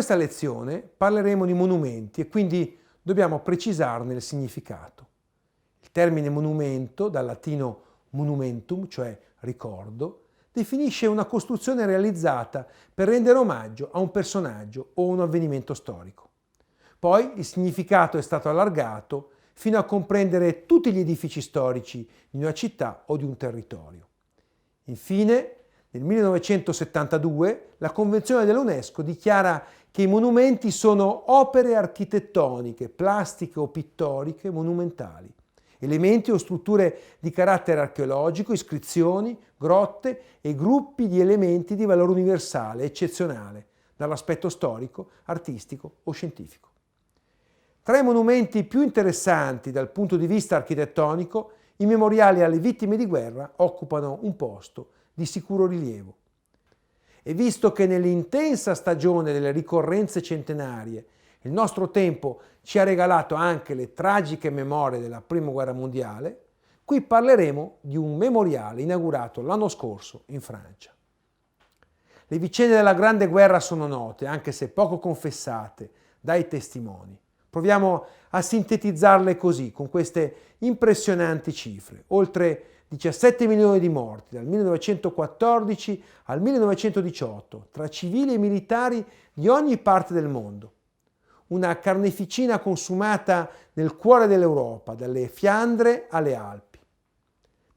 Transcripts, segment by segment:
questa lezione parleremo di monumenti e quindi dobbiamo precisarne il significato. Il termine monumento, dal latino monumentum, cioè ricordo, definisce una costruzione realizzata per rendere omaggio a un personaggio o un avvenimento storico. Poi il significato è stato allargato fino a comprendere tutti gli edifici storici di una città o di un territorio. Infine, nel 1972 la Convenzione dell'UNESCO dichiara che i monumenti sono opere architettoniche, plastiche o pittoriche monumentali, elementi o strutture di carattere archeologico, iscrizioni, grotte e gruppi di elementi di valore universale, eccezionale, dall'aspetto storico, artistico o scientifico. Tra i monumenti più interessanti dal punto di vista architettonico, i memoriali alle vittime di guerra occupano un posto di sicuro rilievo. E visto che nell'intensa stagione delle ricorrenze centenarie il nostro tempo ci ha regalato anche le tragiche memorie della Prima Guerra Mondiale, qui parleremo di un memoriale inaugurato l'anno scorso in Francia. Le vicende della Grande Guerra sono note, anche se poco confessate, dai testimoni. Proviamo a sintetizzarle così, con queste impressionanti cifre. Oltre 17 milioni di morti dal 1914 al 1918, tra civili e militari di ogni parte del mondo. Una carneficina consumata nel cuore dell'Europa, dalle Fiandre alle Alpi.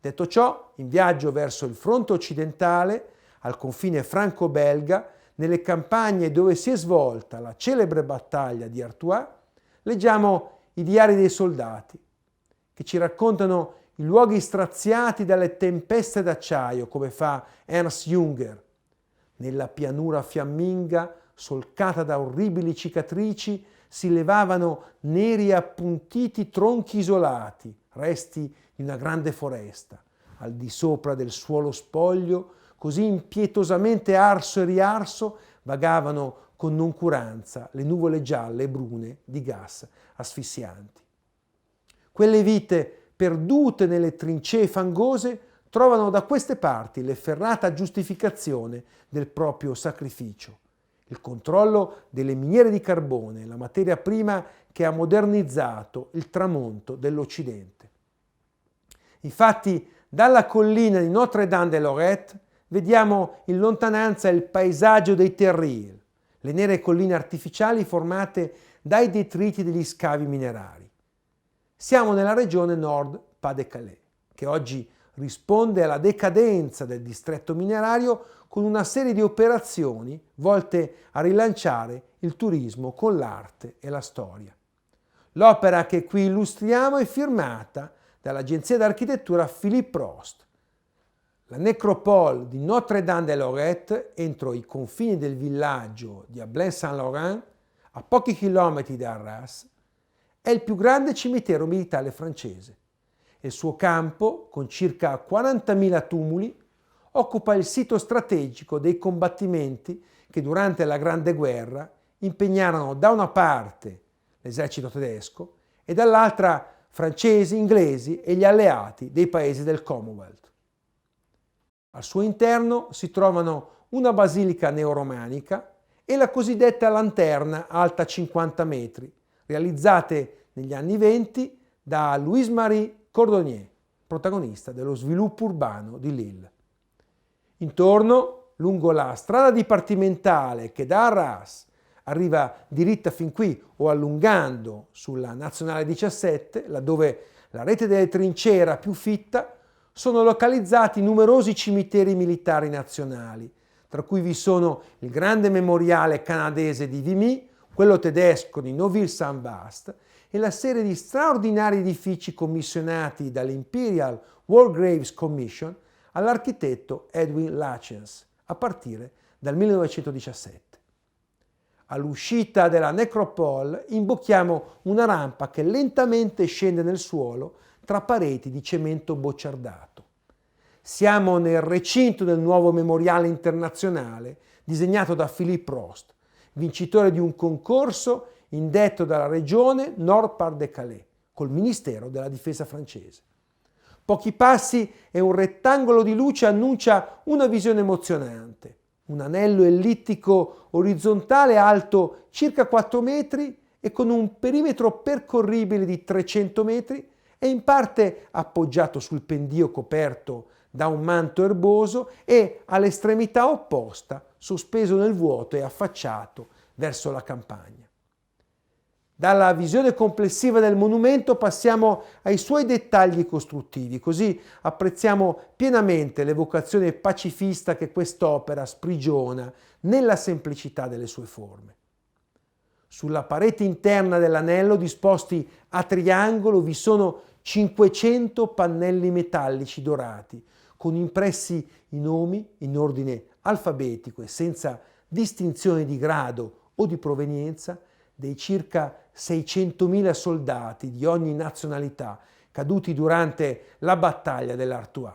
Detto ciò, in viaggio verso il fronte occidentale, al confine franco-belga, nelle campagne dove si è svolta la celebre battaglia di Artois, leggiamo i diari dei soldati, che ci raccontano i luoghi straziati dalle tempeste d'acciaio, come fa Ernst Jünger. Nella pianura fiamminga, solcata da orribili cicatrici, si levavano neri e appuntiti tronchi isolati, resti di una grande foresta. Al di sopra del suolo spoglio, così impietosamente arso e riarso, vagavano con noncuranza le nuvole gialle e brune di gas asfissianti. Quelle vite perdute nelle trincee fangose trovano da queste parti l'efferrata giustificazione del proprio sacrificio, il controllo delle miniere di carbone, la materia prima che ha modernizzato il tramonto dell'Occidente. Infatti, dalla collina di Notre-Dame-de-Lorette vediamo in lontananza il paesaggio dei terrils, le nere colline artificiali formate dai detriti degli scavi minerari. Siamo nella regione Nord-Pas-de-Calais, che oggi risponde alla decadenza del distretto minerario con una serie di operazioni volte a rilanciare il turismo con l'arte e la storia. L'opera che qui illustriamo è firmata dall'agenzia d'architettura Philippe Prost. La necropole di Notre-Dame-de-Lorette, entro i confini del villaggio di Ablain-Saint-Laurent, a pochi chilometri da Arras, è il più grande cimitero militare francese. Il suo campo, con circa 40.000 tumuli, occupa il sito strategico dei combattimenti che durante la Grande Guerra impegnarono da una parte l'esercito tedesco e dall'altra francesi, inglesi e gli alleati dei paesi del Commonwealth. Al suo interno si trovano una basilica neoromanica e la cosiddetta lanterna alta 50 metri, realizzate negli anni 20 da Louis-Marie Cordonnier, protagonista dello sviluppo urbano di Lille. Intorno, lungo la strada dipartimentale che da Arras arriva diritta fin qui o allungando sulla Nazionale 17, laddove la rete delle trincee era più fitta, sono localizzati numerosi cimiteri militari nazionali, tra cui vi sono il grande memoriale canadese di Vimy, quello tedesco di Neuville-Saint-Vaast e la serie di straordinari edifici commissionati dall'Imperial War Graves Commission all'architetto Edwin Lutyens a partire dal 1917. All'uscita della necropole imbocchiamo una rampa che lentamente scende nel suolo tra pareti di cemento bocciardato. Siamo nel recinto del nuovo memoriale internazionale disegnato da Philippe Prost, vincitore di un concorso indetto dalla regione Nord-Pas-de-Calais, col Ministero della Difesa francese. Pochi passi e un rettangolo di luce annuncia una visione emozionante. un anello ellittico orizzontale alto circa 4 metri e con un perimetro percorribile di 300 metri, è in parte appoggiato sul pendio coperto da un manto erboso e all'estremità opposta, sospeso nel vuoto e affacciato verso la campagna. Dalla visione complessiva del monumento passiamo ai suoi dettagli costruttivi, così apprezziamo pienamente l'evocazione pacifista che quest'opera sprigiona nella semplicità delle sue forme. Sulla parete interna dell'anello, disposti a triangolo, vi sono 500 pannelli metallici dorati, con impressi i nomi in ordine alfabetico e senza distinzione di grado o di provenienza dei circa 600.000 soldati di ogni nazionalità caduti durante la battaglia dell'Artois.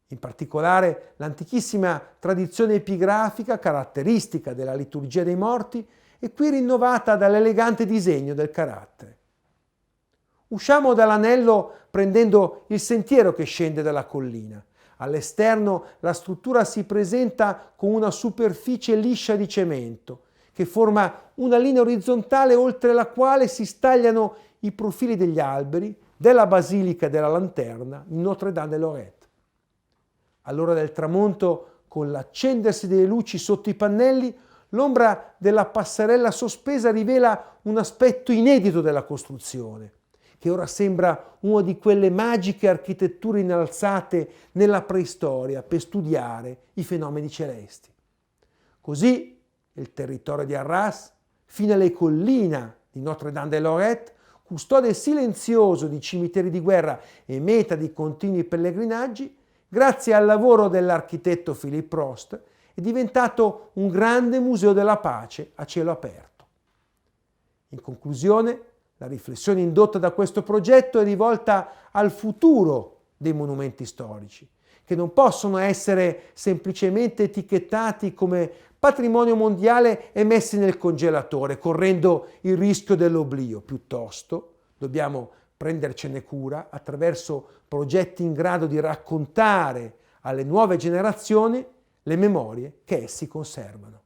In particolare, l'antichissima tradizione epigrafica, caratteristica della liturgia dei morti, è qui rinnovata dall'elegante disegno del carattere. Usciamo dall'anello prendendo il sentiero che scende dalla collina. All'esterno la struttura si presenta con una superficie liscia di cemento, che forma una linea orizzontale oltre la quale si stagliano i profili degli alberi, della basilica e della lanterna di Notre-Dame-de-Lorette. All'ora del tramonto, con l'accendersi delle luci sotto i pannelli, l'ombra della passerella sospesa rivela un aspetto inedito della costruzione, che ora sembra una di quelle magiche architetture innalzate nella preistoria per studiare i fenomeni celesti. Così il territorio di Arras, fino alle colline di Notre-Dame-de-Lorette, custode silenzioso di cimiteri di guerra e meta di continui pellegrinaggi, grazie al lavoro dell'architetto Philippe Prost, è diventato un grande museo della pace a cielo aperto. In conclusione, la riflessione indotta da questo progetto è rivolta al futuro dei monumenti storici, che non possono essere semplicemente etichettati come patrimonio mondiale e messi nel congelatore, correndo il rischio dell'oblio. Piuttosto, dobbiamo prendercene cura attraverso progetti in grado di raccontare alle nuove generazioni le memorie che essi conservano.